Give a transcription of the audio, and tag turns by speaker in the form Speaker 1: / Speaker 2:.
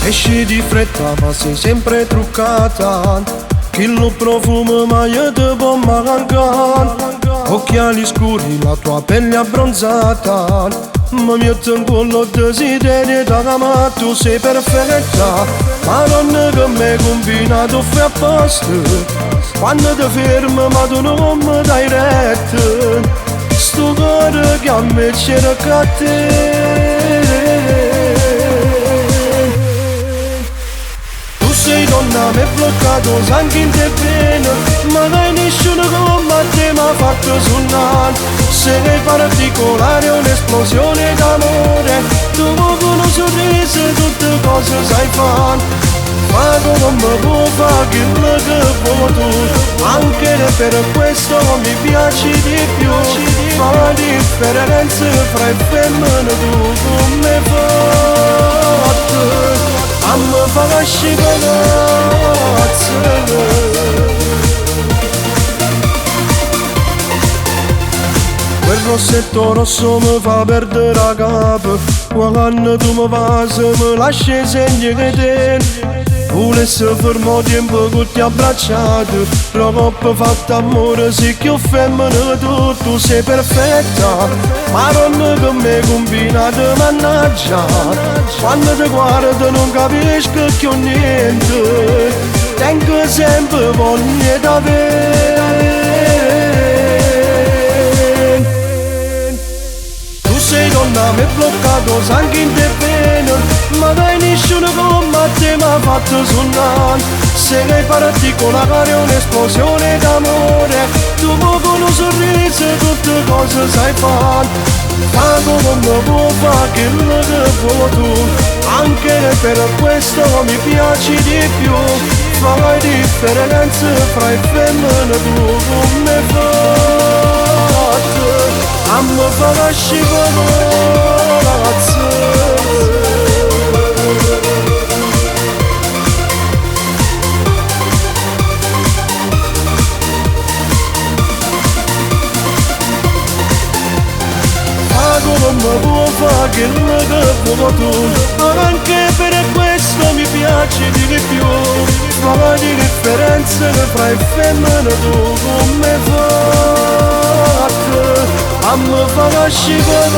Speaker 1: Esci di fretta ma sei sempre truccata, chi lo profuma ma io te può mancare. Occhiali scuri, la tua pelle abbronzata, mi metto in quello desiderio ma tu sei perfetta. Madonna che mi hai combinato fai apposta, quando ti fermi ma tu non mi dai retta. Sto cuore che a me c'era a te. Sei donna, mi hai bloccato anche in te bene, ma dai nessuno come te mi ha fatto suonare. Sei particolare, un'esplosione d'amore, tu con un sorriso tutte cose sai fare. Ma come può fare quello che vuoi tu, anche per questo mi piaci di più. Fa la differenza fra il femmine, tu come fai? Amma fa scivare. Quel rossetto rosso mi fa perdere la capo, quando tu mi passi mi lasci segni che te. Volessi fermo tempo che ti abbracciato, troppo fatto amore, sei più femmina tu sei perfetta. Ma non che mi hai combinato, mannaggia, quando ti guardo non capisco più niente, tengo sempre voglia d'avere. Tu sei donna, mi hai bloccato anche in te bene, ma dai nessuno come te mi ha fatto suonare. Sei particolare, un'esplosione d'amore, tu con un sorriso tutte cose sai fare. Ma come può fare quello che vuoi tu, anche per questo mi piaci di più. Fa la differenza fra il femmine, tu come fai? Amma fa la scivolazza. Come può fare quello che vuoi tu, anche per questo mi piaci di più. Fa la differenza fra il femmine, tu come fai? A me fa la scivolazza.